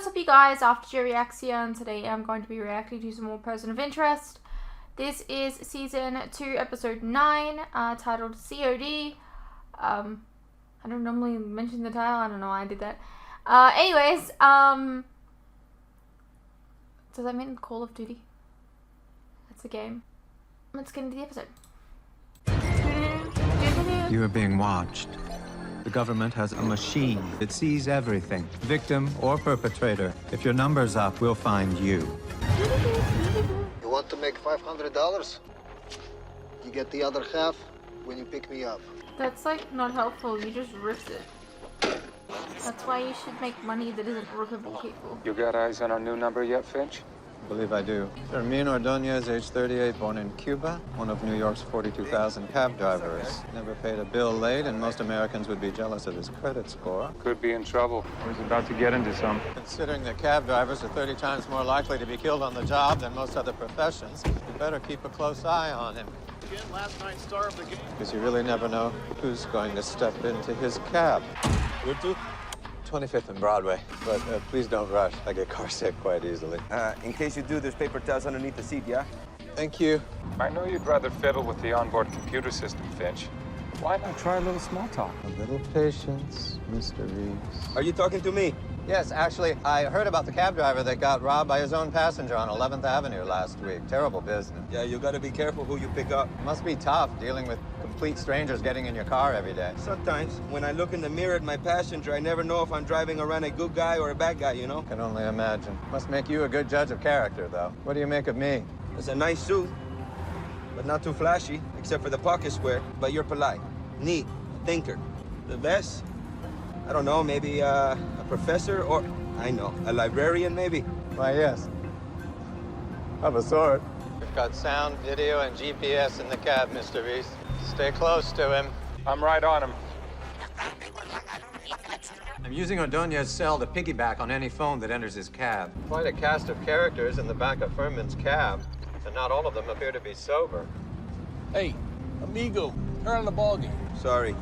what's up you guys, After Joe Reacts here, and today I'm going to be reacting to some more Person of Interest. This is Season 2, Episode 9, titled C.O.D. I don't normally mention the title, I don't know why I did that. Anyways, does that mean Call of Duty? That's a game. Let's get into the episode. You are being watched. The government has a machine that sees everything, victim or perpetrator. If your number's up, we'll find you. You want to make $500? You get the other half when you pick me up. That's like not helpful, you just ripped it. That's why you should make money that isn't rippable people. You got eyes on our new number yet, Finch? I believe I do. Fermin Ordonez, age 38, born in Cuba, one of New York's 42,000 cab drivers. Never paid a bill late, and most Americans would be jealous of his credit score. Could be in trouble. Or he's about to get into some. Considering that cab drivers are 30 times more likely to be killed on the job than most other professions, you better keep a close eye on him. Again, last night's star of the game. Because you really never know who's going to step into his cab. Where to? 25th and Broadway, but please don't rush. I get car sick quite easily. In case you do, there's paper towels underneath the seat, yeah? Thank you. I know you'd rather fiddle with the onboard computer system, Finch. Why not try a little small talk? A little patience, Mr. Reese. Are you talking to me? Yes, actually, I heard about the cab driver that got robbed by his own passenger on 11th Avenue last week. Terrible business. Yeah, you gotta be careful who you pick up. Must be tough dealing with complete strangers getting in your car every day. Sometimes, when I look in the mirror at my passenger, I never know if I'm driving around a good guy or a bad guy, you know? Can only imagine. Must make you a good judge of character, though. What do you make of me? It's a nice suit, but not too flashy, except for the pocket square. But you're polite, neat, thinker. The best? I don't know, maybe a professor or, I know, a librarian maybe? Why, yes. Of a sort. We've got sound, video, and GPS in the cab, Mr. Reese. Stay close to him. I'm right on him. I'm using Ordonez's cell to piggyback on any phone that enters his cab. Quite a cast of characters in the back of Furman's cab, and not all of them appear to be sober. Hey, amigo, turn on the ball game. Sorry,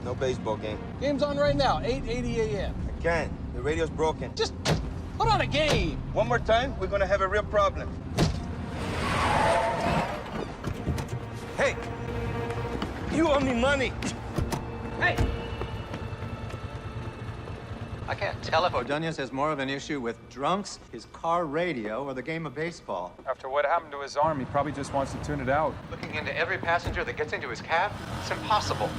no baseball game. Game's on right now, 8:80 a.m. I can't, the radio's broken. Just put on a game. One more time, we're gonna have a real problem. Hey, you owe me money. Hey! I can't tell if Ordonez has more of an issue with drunks, his car radio, or the game of baseball. After what happened to his arm, he probably just wants to tune it out. Looking into every passenger that gets into his cab? It's impossible.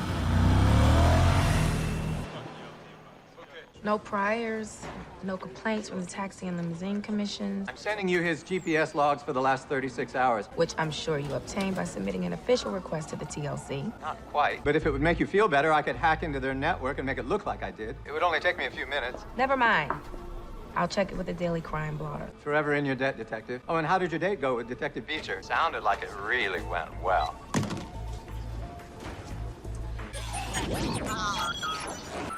No priors, no complaints from the taxi and limousine commissions, I'm sending you his GPS logs for the last 36 hours. which I'm sure you obtained by submitting an official request to the TLC. Not quite. But if it would make you feel better, I could hack into their network and make it look like I did. It would only take me a few minutes. Never mind. I'll check it with the Daily Crime Blotter. Forever in your debt, Detective. Oh, and how did your date go with Detective Beecher? Sounded like it really went well.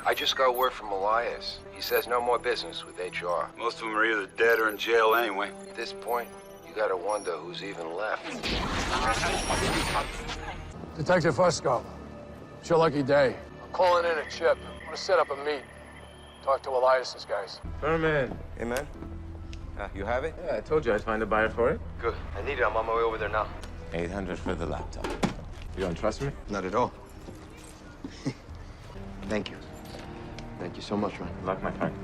I just got word from Elias. He says no more business with HR. Most of them are either dead or in jail anyway. At this point, you gotta wonder who's even left. Detective Fusco, it's your lucky day. I'm calling in a chip. I'm gonna set up a meet. Talk to Elias's guys. Furman. Hey, man, you have it? Yeah, I told you I'd find a buyer for it. Good, I need it, I'm on my way over there now. 800 for the laptop. You don't trust me? Not at all. Thank you. Thank you so much, man. Luck, my friend.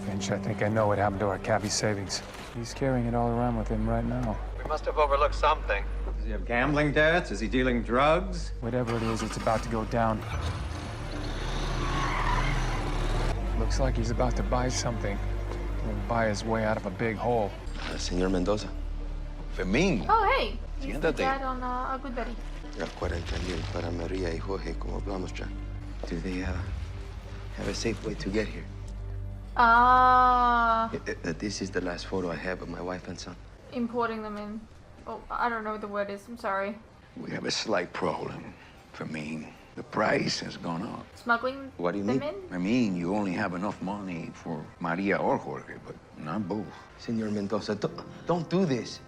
Finch, I think I know what happened to our cabbie savings. He's carrying it all around with him right now. We must have overlooked something. Does he have gambling debts? Is he dealing drugs? Whatever it is, it's about to go down. Looks like he's about to buy something. He'll buy his way out of a big hole. Señor Mendoza. Fermin. Oh, hey! He's the Siéntate. dad on A Good Betty. La 40,000 para María y Jorge, como hablamos ya. Do they have a safe way to get here? This is the last photo I have of my wife and son. Importing them in. Oh, I don't know what the word is, I'm sorry. We have a slight problem. Fermin, the price has gone up. Smuggling What do you them mean? in? I mean, you only have enough money for Maria or Jorge, but not both. Señor Mendoza, don't do this.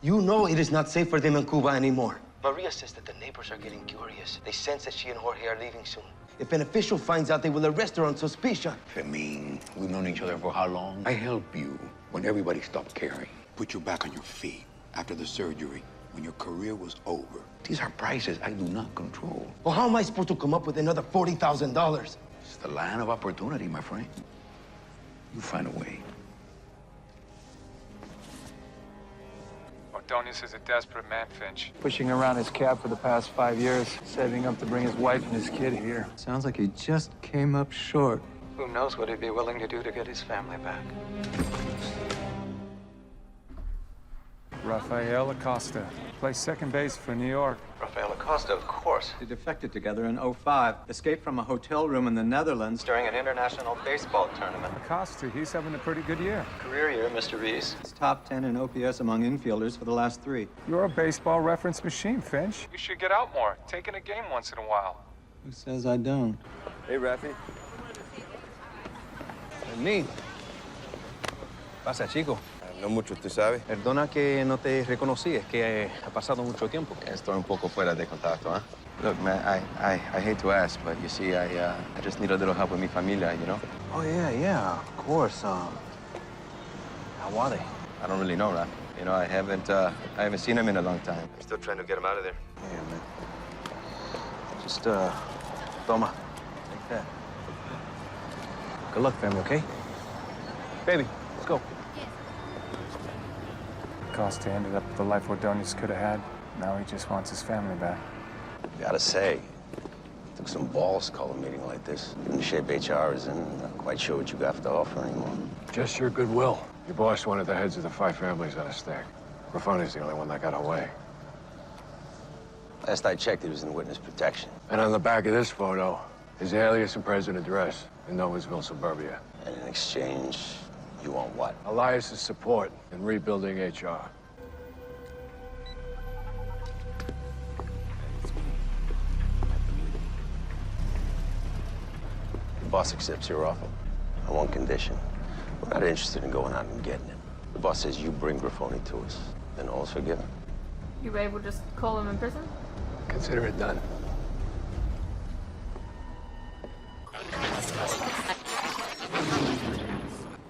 You know it is not safe for them in Cuba anymore. Maria says that the neighbors are getting curious. They sense that she and Jorge are leaving soon. If an official finds out, they will arrest her on suspicion. Fermin, we've known each other for how long? I helped you when everybody stopped caring. Put you back on your feet after the surgery, when your career was over. These are prices I do not control. Well, how am I supposed to come up with another $40,000? It's the land of opportunity, my friend. You find a way. Ordonez is a desperate man, Finch. Pushing around his cab for the past 5 years, saving up to bring his wife and his kid here. Sounds like he just came up short. Who knows what he'd be willing to do to get his family back? Rafael Acosta, plays second base for New York. Rafael Acosta, of course. They defected together in '05, escaped from a hotel room in the Netherlands during an international baseball tournament. Acosta, he's having a pretty good year. Career year, Mr. Reese. He's top 10 in OPS among infielders for the last 3. You're a baseball reference machine, Finch. You should get out more, take in a game once in a while. Who says I don't? Hey, Rafi. Me. Pasa, chico. No mucho, tú sabes. Perdona que no te reconocí, es que ha pasado mucho tiempo. Estoy un poco fuera de contacto, huh? Look, man, I hate to ask, but you see, I just need a little help with mi familia, you know? Oh, yeah, of course. How are they? I don't really know, Raf. You know, I haven't seen him in a long time. I'm still trying to get him out of there. Yeah, man. Just, toma. Take that. Good luck, family, okay? Baby, let's go. Acosta ended up with the life Ordonez could have had. Now he just wants his family back. Gotta say, took some balls to call a meeting like this. In the shape HR is in, not quite sure what you got to offer anymore. Just your goodwill. Your boss wanted the heads of the 5 families on a stack. Rafoni's the only one that got away. Last I checked, he was in witness protection. And on the back of this photo, his alias and present address in Noblesville suburbia. And in exchange, you want what? Elias's support in rebuilding HR. The boss accepts your offer on one condition. We're not interested in going out and getting him. The boss says you bring Grafoni to us, then all's forgiven. You were able to just call him in prison? Consider it done.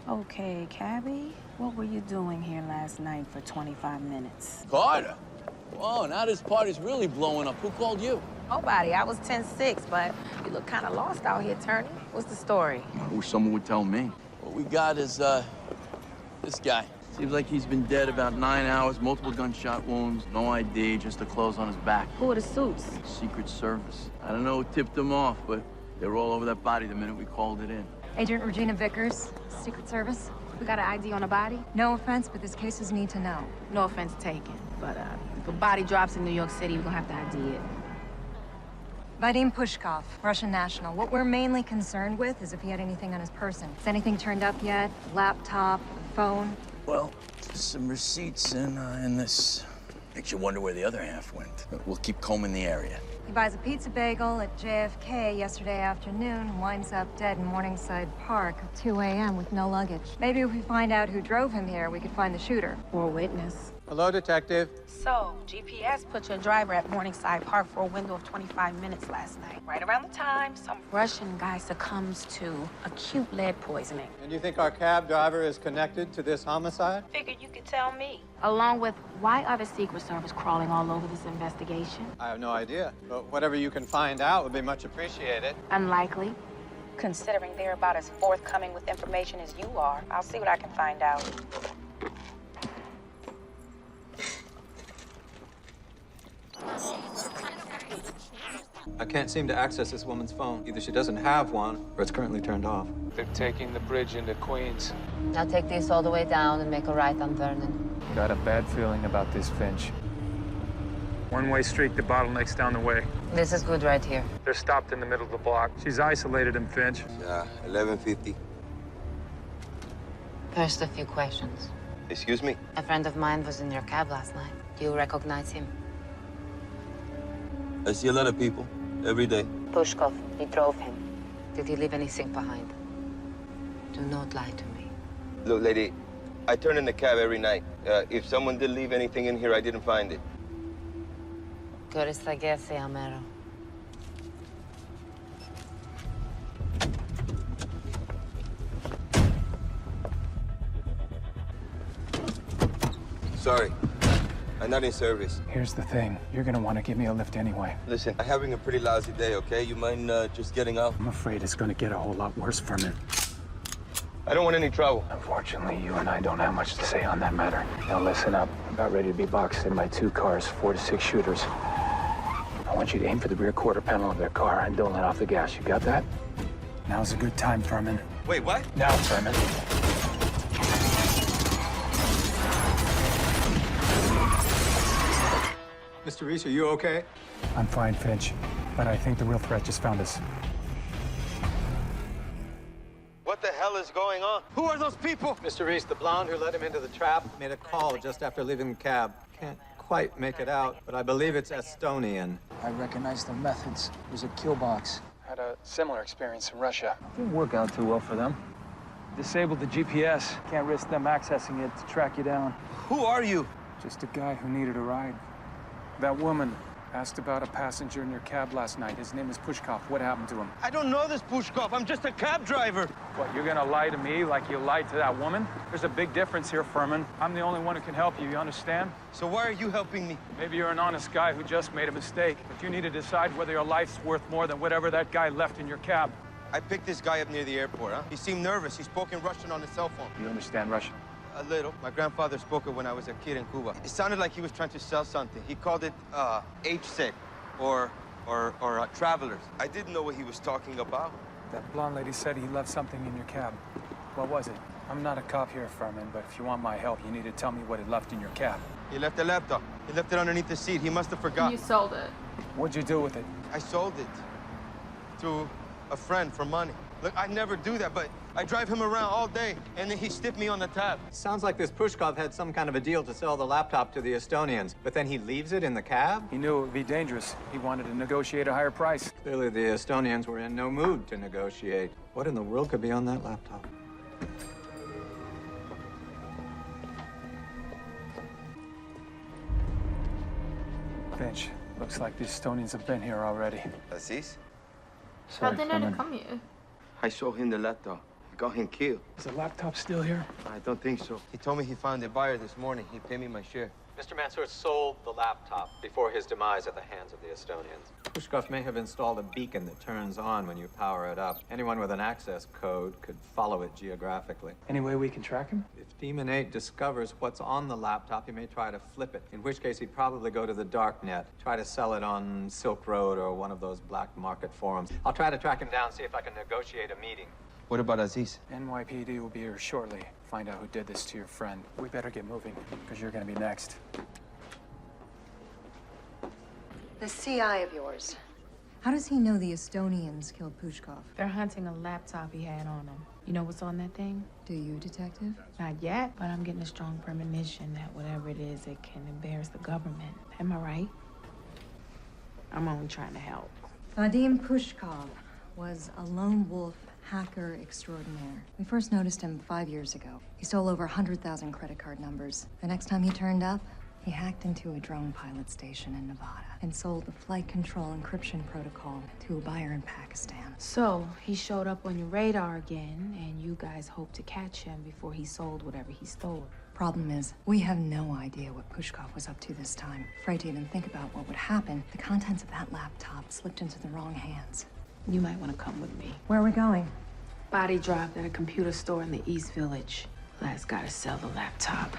Okay, Cabby, what were you doing here last night for 25 minutes? Carter? Whoa, now this party's really blowing up. Who called you? Nobody. I was 10-6, but you look kind of lost out here, Turney. What's the story? I wish someone would tell me. What we got is, this guy. Seems like he's been dead about 9 hours, multiple gunshot wounds, no ID, just the clothes on his back. Who are the suits? Secret Service. I don't know who tipped him off, but they were all over that body the minute we called it in. Agent Regina Vickers, Secret Service. We got an ID on the body? No offense, but this case is need to know. No offense taken, but if a body drops in New York City, we're gonna have to ID it. Vadim Pushkov, Russian national. What we're mainly concerned with is if he had anything on his person. Has anything turned up yet? Laptop, phone? Well, some receipts in this. Makes you wonder where the other half went. But we'll keep combing the area. He buys a pizza bagel at JFK yesterday afternoon, winds up dead in Morningside Park at 2 a.m. with no luggage. Maybe if we find out who drove him here, we could find the shooter. Or a witness. Hello, detective. So, GPS put your driver at Morningside Park for a window of 25 minutes last night. Right around the time some Russian guy succumbs to acute lead poisoning. And you think our cab driver is connected to this homicide? Figured you could tell me. Along with, why are the Secret Service crawling all over this investigation? I have no idea, but whatever you can find out would be much appreciated. Unlikely. Considering they're about as forthcoming with information as you are, I'll see what I can find out. I can't seem to access this woman's phone. Either she doesn't have one, or it's currently turned off. They're taking the bridge into Queens. Now take this all the way down and make a right on Vernon. Got a bad feeling about this, Finch. One-way street, the bottleneck's down the way. This is good right here. They're stopped in the middle of the block. She's isolated him, Finch. 11:50. First, a few questions. Excuse me? A friend of mine was in your cab last night. Do you recognize him? I see a lot of people every day. Pushkov, he drove him. Did he leave anything behind? Do not lie to me. Look, lady, I turn in the cab every night. If someone did leave anything in here, I didn't find it. Good as I guess, Amero. sorry. I'm not in service. Here's the thing. You're gonna want to give me a lift anyway. Listen, I'm having a pretty lousy day, okay? You mind just getting out? I'm afraid it's gonna get a whole lot worse for me. I don't want any trouble. Unfortunately, you and I don't have much to say on that matter. Now listen up. I'm about ready to be boxed in by 2 cars, 4 to 6 shooters. I want you to aim for the rear quarter panel of their car and don't let off the gas. You got that? Now's a good time, Furman. Wait, what? Now, Furman. Mr. Reese, are you okay? I'm fine, Finch. But I think the real threat just found us. What the hell is going on? Who are those people? Mr. Reese, the blonde who let him into the trap, made a call just after leaving the cab. Can't quite make it out, but I believe it's Estonian. I recognize the methods. There's a kill box. Had a similar experience in Russia. Didn't work out too well for them. Disabled the GPS. Can't risk them accessing it to track you down. Who are you? Just a guy who needed a ride. That woman asked about a passenger in your cab last night. His name is Pushkov. What happened to him? I don't know this Pushkov. I'm just a cab driver. What, you're gonna lie to me like you lied to that woman? There's a big difference here, Furman. I'm the only one who can help you, you understand? So why are you helping me? Maybe you're an honest guy who just made a mistake, but you need to decide whether your life's worth more than whatever that guy left in your cab. I picked this guy up near the airport, huh? He seemed nervous. He spoke in Russian on his cell phone. You understand Russian? A little. My grandfather spoke it when I was a kid in Cuba. It sounded like he was trying to sell something. He called it H-Sec or travelers. I didn't know what he was talking about. That blonde lady said he left something in your cab. What was it? I'm not a cop here, Furman, but if you want my help, you need to tell me what he left in your cab. He left a laptop. He left it underneath the seat. He must have forgotten. You sold it. What'd you do with it? I sold it to a friend for money. Look, I never do that, but I drive him around all day, and then he stiffed me on the tab. Sounds like this Pushkov had some kind of a deal to sell the laptop to the Estonians, but then he leaves it in the cab? He knew it would be dangerous. He wanted to negotiate a higher price. Clearly, the Estonians were in no mood to negotiate. What in the world could be on that laptop? Finch, looks like the Estonians have been here already. Aziz? How'd they know to come here? I showed him the laptop. I got him killed. Is the laptop still here? I don't think so. He told me he found a buyer this morning. He paid me my share. Mr. Mansour sold the laptop before his demise at the hands of the Estonians. Pushkov may have installed a beacon that turns on when you power it up. Anyone with an access code could follow it geographically. Any way we can track him? If Demon 8 discovers what's on the laptop, he may try to flip it, in which case he'd probably go to the dark net, try to sell it on Silk Road or one of those black market forums. I'll try to track him down, see if I can negotiate a meeting. What about Aziz? NYPD will be here shortly. Find out who did this to your friend. We better get moving, because you're gonna be next. The CI of yours. How does he know the Estonians killed Pushkov? They're hunting a laptop he had on him. You know what's on that thing? Do you, detective? Not yet, but I'm getting a strong premonition that whatever it is, it can embarrass the government. Am I right? I'm only trying to help. Vadim Pushkov was a lone wolf hacker extraordinaire. We first noticed him 5 years ago. He stole over 100,000 credit card numbers. The next time he turned up, he hacked into a drone pilot station in Nevada and sold the flight control encryption protocol to a buyer in Pakistan. So, he showed up on your radar again, and you guys hoped to catch him before he sold whatever he stole. Problem is, we have no idea what Pushkov was up to this time. Afraid to even think about what would happen. The contents of that laptop slipped into the wrong hands. You might want to come with me. Where are we going? Body dropped at a computer store in the East Village. Lad's gotta sell the laptop.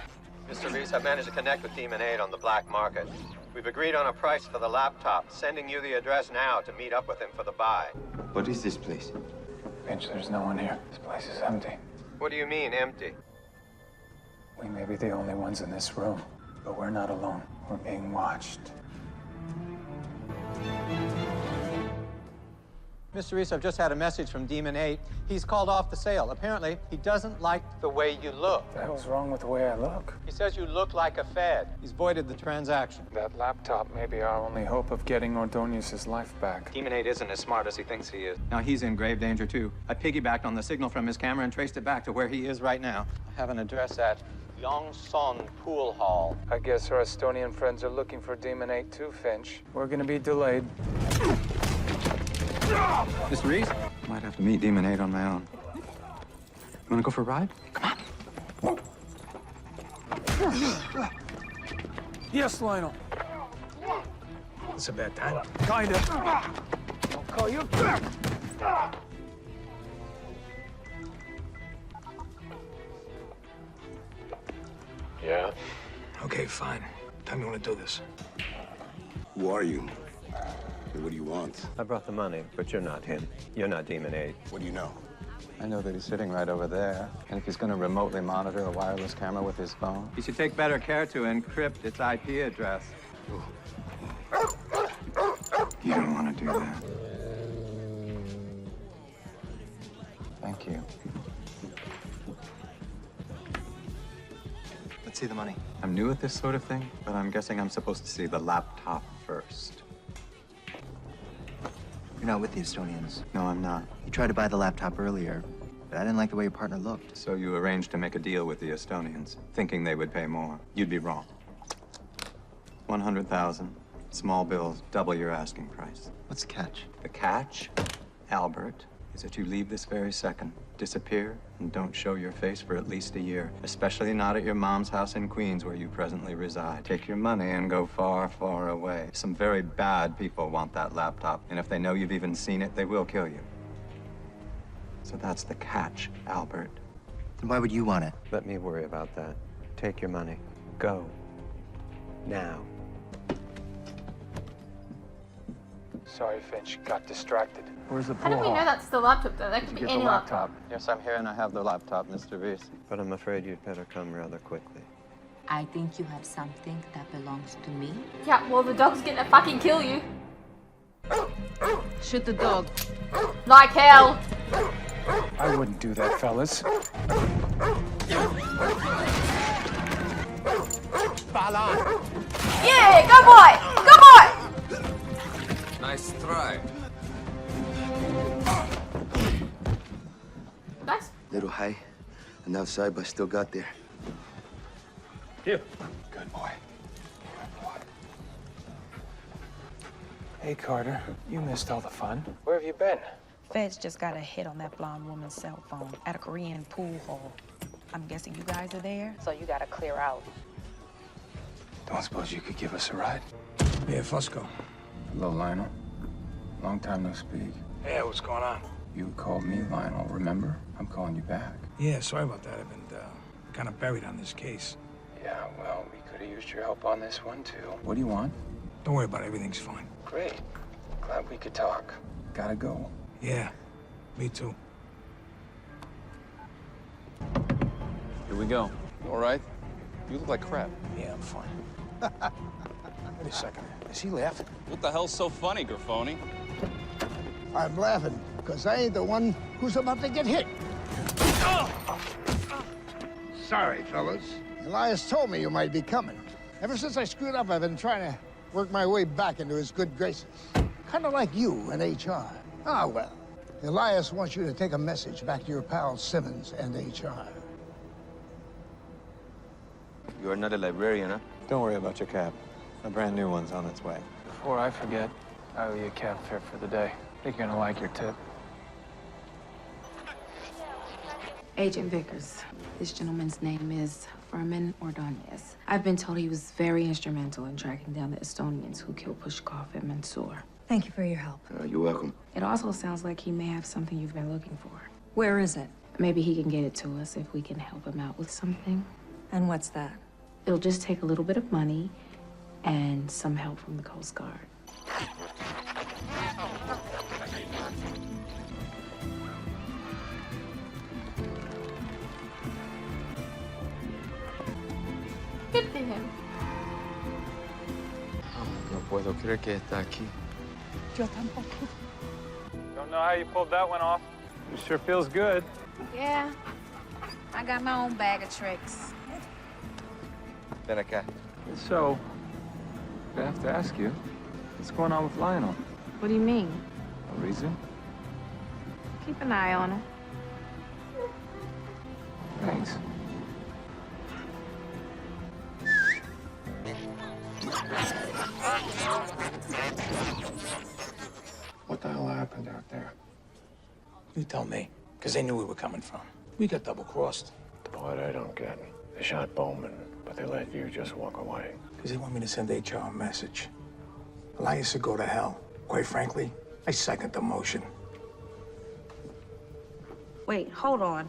Mr. Reese, I've managed to connect with Demon 8 on the black market. We've agreed on a price for the laptop, sending you the address now to meet up with him for the buy. What is this place? Finch, there's no one here. This place is empty. What do you mean, empty? We may be the only ones in this room, but we're not alone. We're being watched. Mr. Reese, I've just had a message from Demon 8. He's called off the sale. Apparently, he doesn't like the way you look. What the hell's wrong with the way I look? He says you look like a Fed. He's voided the transaction. That laptop may be our only hope of getting Ordonez's life back. Demon 8 isn't as smart as he thinks he is. Now, he's in grave danger, too. I piggybacked on the signal from his camera and traced it back to where he is right now. I have an address at Yongson Pool Hall. I guess our Estonian friends are looking for Demon 8 too, Finch. We're gonna be delayed. Mr. Reese? Might have to meet Demon 8 on my own. You wanna go for a ride? Come on. Yes, Lionel. It's a bad time. Kinda. I'll call you back. Yeah? Okay, fine. Tell me you want to do this. Who are you? And what do you want? I brought the money, but you're not him. You're not Demon 8. What do you know? I know that he's sitting right over there. And if he's going to remotely monitor a wireless camera with his phone, he should take better care to encrypt its IP address. You don't want to do that. Thank you. Let's see the money. I'm new at this sort of thing, but I'm guessing I'm supposed to see the laptop first. You're not with the Estonians. No, I'm not. You tried to buy the laptop earlier, but I didn't like the way your partner looked. So you arranged to make a deal with the Estonians, thinking they would pay more. You'd be wrong. 100,000. Small bills, double your asking price. What's the catch? The catch, Albert, is that you leave this very second, disappear, and don't show your face for at least a year, especially not at your mom's house in Queens where you presently reside. Take your money and go far, far away. Some very bad people want that laptop, and if they know you've even seen it, they will kill you. So that's the catch, Albert. Then why would you want it? Let me worry about that. Take your money. Go. Now. Sorry, Finch. Got distracted. Where's the How pool do we know hall? that's the laptop, though? That could Did be you get any the laptop. Yes, I'm here and I have the laptop, Mr. Reese. But I'm afraid you'd better come rather quickly. I think you have something that belongs to me. Yeah, well, the dog's gonna fucking kill you. Shoot the dog. Like hell. I wouldn't do that, fellas. Yeah, go boy! Go boy! Nice try. Nice. Little high and outside, but still got there. You. Good boy. Hey, Carter. You missed all the fun. Where have you been? Feds just got a hit on that blonde woman's cell phone at a Korean pool hall. I'm guessing you guys are there, so you gotta clear out. Don't suppose you could give us a ride? Yeah, Fusco. Hello, Lionel. Long time no speak. Yeah, what's going on? You called me Lionel, remember? I'm calling you back. Yeah, sorry about that. I've been kind of buried on this case. Yeah, well, we could have used your help on this one, too. What do you want? Don't worry about it. Everything's fine. Great. Glad we could talk. Gotta go. Yeah, me too. Here we go. You all right? You look like crap. Yeah, I'm fine. Wait a second. Is he laughing? What the hell's so funny, Grafoni? I'm laughing because I ain't the one who's about to get hit. Sorry, fellas. Elias told me you might be coming. Ever since I screwed up, I've been trying to work my way back into his good graces. Kind of like you in HR. Ah, well. Elias wants you to take a message back to your pal Simmons and HR. You're not a librarian, huh? Don't worry about your cab. A brand new one's on its way. Before I forget, I owe you a cab fare for the day. Think you're gonna like your tip. Agent Vickers. This gentleman's name is Furman Ordonez. I've been told he was very instrumental in tracking down the Estonians who killed Pushkov and Mansour. Thank you for your help. You're welcome. It also sounds like he may have something you've been looking for. Where is it? Maybe he can get it to us if we can help him out with something. And what's that? It'll just take a little bit of money and some help from the Coast Guard. Good for him. No puedo creer que está aquí. Yo tampoco. Don't know how you pulled that one off. It sure feels good. Yeah, I got my own bag of tricks. Ven acá. So, I have to ask you, what's going on with Lionel? What do you mean? A reason? Keep an eye on him. Thanks. What the hell happened out there? You tell me, because they knew we were coming from. We got double-crossed. The part I don't get. They shot Bowman, but they let you just walk away. Because they want me to send HR a message. Elias should go to hell. Quite frankly, I second the motion. Wait, hold on.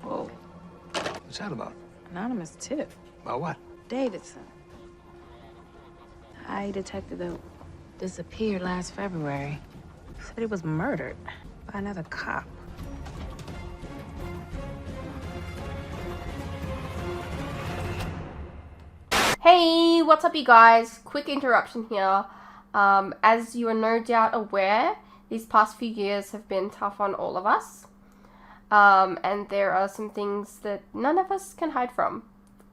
Whoa. What's that about? Anonymous tip. About what? Davidson. I detected that disappeared last February. Said he was murdered by another cop. Hey, what's up you guys? Quick interruption here. As you are no doubt aware, these past few years have been tough on all of us. And there are some things that none of us can hide from.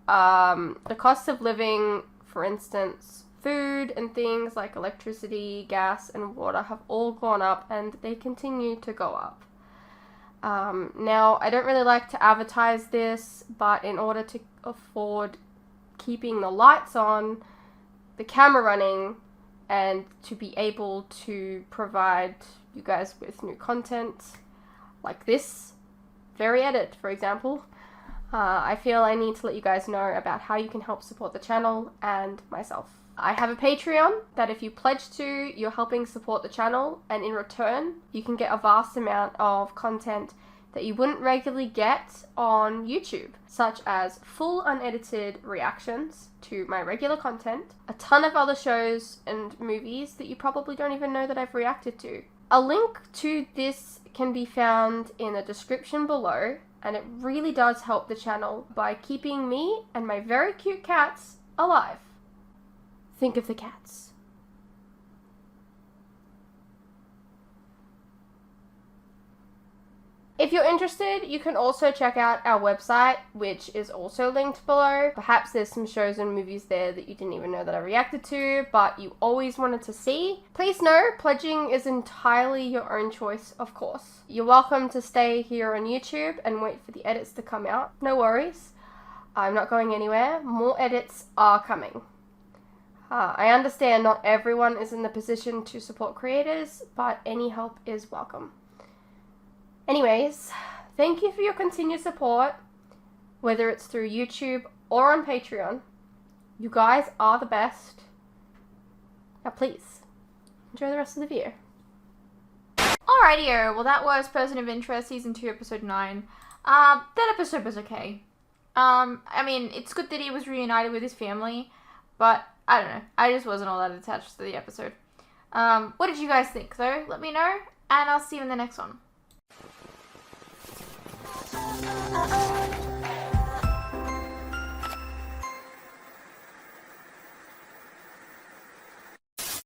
The cost of living, for instance, food and things like electricity, gas, and water have all gone up, and they continue to go up. Now, I don't really like to advertise this, but in order to afford keeping the lights on, the camera running, and to be able to provide you guys with new content like this very edit, for example, I feel I need to let you guys know about how you can help support the channel and myself. I have a Patreon that if you pledge to, you're helping support the channel, and in return, you can get a vast amount of content that you wouldn't regularly get on YouTube, such as full unedited reactions to my regular content, a ton of other shows and movies that you probably don't even know that I've reacted to. A link to this can be found in the description below, and it really does help the channel by keeping me and my very cute cats alive. Think of the cats. If you're interested, you can also check out our website, which is also linked below. Perhaps there's some shows and movies there that you didn't even know that I reacted to, but you always wanted to see. Please know, pledging is entirely your own choice, of course. You're welcome to stay here on YouTube and wait for the edits to come out. No worries. I'm not going anywhere. More edits are coming. I understand not everyone is in the position to support creators, but any help is welcome. Anyways, thank you for your continued support, whether it's through YouTube or on Patreon. You guys are the best. Now please, enjoy the rest of the video. Alrighty, well that was Person of Interest Season 2 Episode 9. That episode was okay. I mean, it's good that he was reunited with his family, but I don't know. I just wasn't all that attached to the episode. What did you guys think though? Let me know, and I'll see you in the next one.